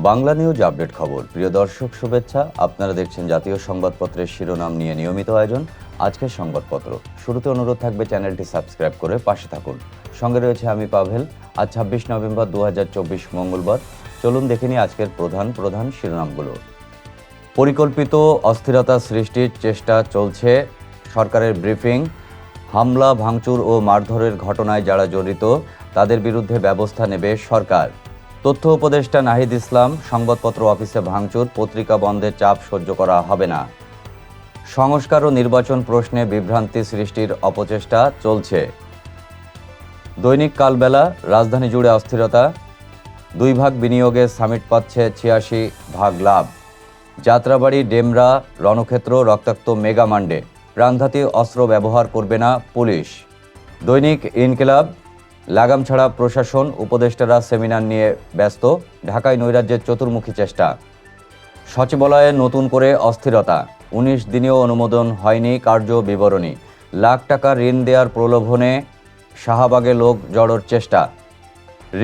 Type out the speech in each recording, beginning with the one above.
Bangla news update খবর। প্রিয় দর্শক, শুভেচ্ছা। আপনারা দেখছেন জাতীয় সংবাদপত্রের শিরোনাম নিয়ে নিয়মিত আয়োজন আজকের সংবাদপত্র। শুরুতে অনুরোধ থাকবে চ্যানেলটি সাবস্ক্রাইব করে পাশে থাকুন। সঙ্গে রয়েছে আমি পাভেল। আজ ২৬ নভেম্বর ২০২৪ মঙ্গলবার। চলুন দেখে নিই আজকের প্রধান শিরোনামগুলো। পরিকল্পিত অস্থিরতা সৃষ্টির চেষ্টা চলছে, সরকারের ব্রিফিং। হামলা, ভাঙচুর ও মারধরের ঘটনায় যারা জড়িত তাদের বিরুদ্ধে ব্যবস্থা নেবে সরকার। তথ্য উপদেষ্টা নাহিদ ইসলাম, সংবাদপত্র অফিসে ভাঙচুর, পত্রিকা বন্ধের চাপ সহ্য করা হবে না। সংস্কার ও নির্বাচন প্রশ্নে বিভ্রান্তি সৃষ্টির অপচেষ্টা চলছে। দৈনিক কালবেলা, রাজধানী জুড়ে অস্থিরতা। ২ ভাগ বিনিয়োগে সামিট পাচ্ছে ৮৬ ভাগ লাভ। যাত্রাবাড়ি, ডেমরা, রণক্ষেত্র, রক্তাক্ত মেগা মান্ডে। প্রাণঘাতী অস্ত্র ব্যবহার করবে না পুলিশ। দৈনিক ইনকিলাব, লাগাম ছাড়া প্রশাসন, উপদেষ্টারা সেমিনার নিয়ে ব্যস্ত। ঢাকায় নৈরাজ্যের চতুর্মুখী চেষ্টা। সচিবালয়ে নতুন করে অস্থিরতা, ১৯ দিনেও অনুমোদন হয়নি কার্য বিবরণী। লাখ টাকা ঋণ দেওয়ার প্রলোভনে শাহবাগে লোক জড়োর চেষ্টা।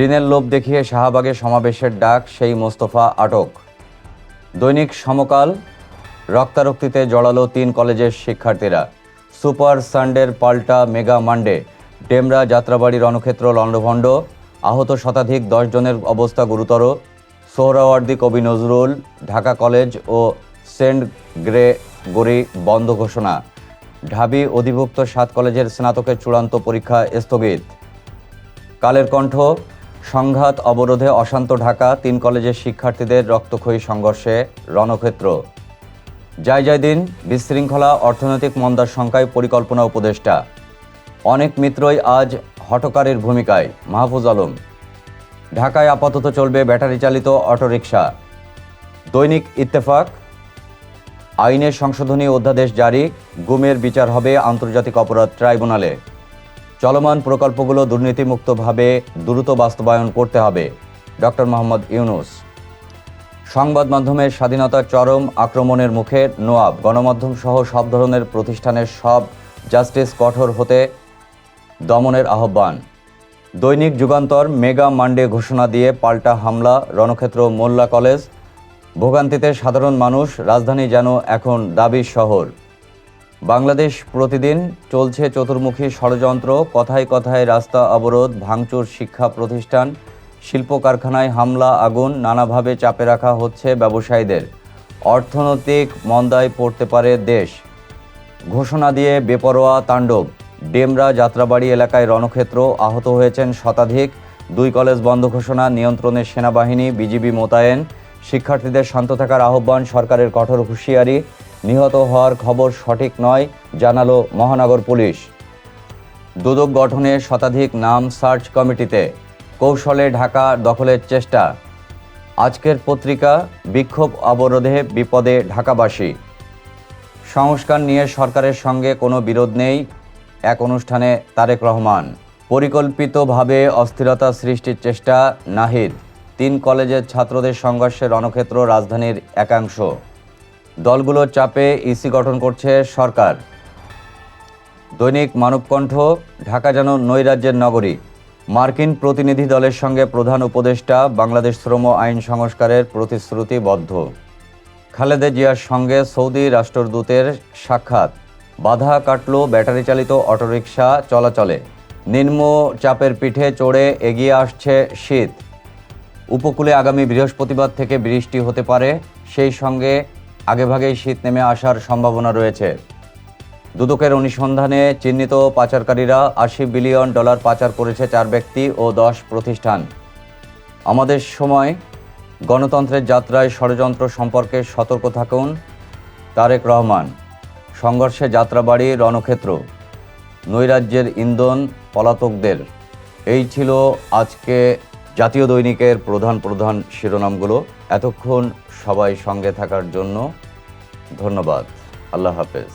ঋণের লোভ দেখিয়ে শাহবাগে সমাবেশের ডাক, সেই মোস্তফা আটক। দৈনিক সমকাল, রক্তারক্তিতে জড়ালো ৩ কলেজের শিক্ষার্থীরা। সুপার সানডের পাল্টা মেগা মান্ডে। ডেমরা, যাত্রাবাড়ি, রণক্ষেত্র লণ্ডভণ্ড। আহত শতাধিক, ১০ জনের অবস্থা গুরুতর। সোহরাওয়ার্দী, কবি নজরুল, ঢাকা কলেজ ও সেন্ট গ্রেগরি বন্ধ ঘোষণা। ঢাবি অধিভুক্ত ৭ কলেজের স্নাতকের চূড়ান্ত পরীক্ষা স্থগিত। কালের কণ্ঠ, সংঘাত অবরোধে অশান্ত ঢাকা, ৩ কলেজের শিক্ষার্থীদের রক্তক্ষয়ী সংঘর্ষে রণক্ষেত্র। দিন, বিশৃঙ্খলা, অর্থনৈতিক মন্দার শঙ্কায় পরিকল্পনা উপদেষ্টা। অনেক মিত্রই আজ হঠকারীর ভূমিকায়, মাহফুজ আলম। ঢাকায় আপাতত চলবে ব্যাটারি চালিত অটোরিকশা। দৈনিক ইত্তেফাক, আইনের সংশোধনী অধ্যাদেশ জারি, গুমের বিচার হবে আন্তর্জাতিক অপরাধ ট্রাইব্যুনালে। চলমান প্রকল্পগুলো দুর্নীতিমুক্তভাবে দ্রুত বাস্তবায়ন করতে হবে, ডক্টর মোহাম্মদ ইউনূস। সংবাদ মাধ্যমের স্বাধীনতার চরম আক্রমণের মুখে নোয়াব, গণমাধ্যম সহ সব ধরনের প্রতিষ্ঠানের সব জাস্টিস কঠোর হতে দমনের আহ্বান। দৈনিক যুগান্তর, মেগা মান্ডে ঘোষণা দিয়ে পাল্টা হামলা, রণক্ষেত্র, মোল্লা কলেজ। ভোগান্তিতে সাধারণ মানুষ, রাজধানী যেন এখন দাবির শহর। বাংলাদেশ প্রতিদিন, চলছে চতুর্মুখী ষড়যন্ত্র, কথায় কথায় রাস্তা অবরোধ, ভাঙচুর শিক্ষা প্রতিষ্ঠান, শিল্প কারখানায় হামলা, আগুন। নানাভাবে চাপে রাখা হচ্ছে ব্যবসায়ীদের। অর্থনৈতিক মন্দায় পড়তে পারে দেশ। ঘোষণা দিয়ে বেপরোয়া তাণ্ডব। ডেমরা, যাত্রাবাড়ি এলাকায় রণক্ষেত্র, আহত হয়েছেন শতাধিক। 2 কলেজ বন্ধ ঘোষণা, নিয়ন্ত্রণে সেনাবাহিনী, বিজিবি মোতায়েন। শিক্ষার্থীদের শান্ত থাকার আহ্বান, সরকারের কঠোর হুঁশিয়ারি। নিহত হওয়ার খবর সঠিক নয়, জানালো মহানগর পুলিশ। দুদক গঠনে শতাধিক নাম সার্চ কমিটিতে। কৌশলে ঢাকা দখলের চেষ্টা। আজকের পত্রিকা, বিক্ষোভ অবরোধে বিপদে ঢাকাবাসী। সংস্কার নিয়ে সরকারের সঙ্গে কোনো বিরোধ নেই, এক অনুষ্ঠানে তারেক রহমান। পরিকল্পিতভাবে অস্থিরতা সৃষ্টির চেষ্টা, নাহিদ। 3 কলেজের ছাত্রদের সংঘর্ষে রণক্ষেত্র, রাজধানীর একাংশ। দলগুলোর চাপে ইসি গঠন করছে সরকার। দৈনিক মানবকণ্ঠ, ঢাকা যেন নৈরাজ্যের নগরী। মার্কিন প্রতিনিধি দলের সঙ্গে প্রধান উপদেষ্টা বাংলাদেশ শ্রম আইন সংস্কারের প্রতিশ্রুতিবদ্ধ। খালেদা জিয়ার সঙ্গে সৌদি রাষ্ট্রদূতের সাক্ষাৎ। বাধা কাটল ব্যাটারি চালিত অটোরিকশা চলাচলে। নিম্ন চাপের পিঠে চড়ে এগিয়ে আসছে শীত। উপকূলে আগামী বৃহস্পতিবার থেকে বৃষ্টি হতে পারে, সেই সঙ্গে আগেভাগেই শীত নেমে আসার সম্ভাবনা রয়েছে। দুদকের অনুসন্ধানে চিহ্নিত পাচারকারীরা $80 বিলিয়ন পাচার করেছে 4 ব্যক্তি ও 10 প্রতিষ্ঠান। আমাদের সময়, গণতন্ত্রের যাত্রায় ষড়যন্ত্র সম্পর্কে সতর্ক থাকুন, তারেক রহমান। সংঘর্ষে যাত্রাবাড়ি, রণক্ষেত্র, নৈরাজ্যের ইন্ধন পলাতকদের। এই ছিল আজকে জাতীয় দৈনিকের প্রধান শিরোনামগুলো। এতক্ষণ সবাই সঙ্গে থাকার জন্য ধন্যবাদ। আল্লাহ হাফেজ।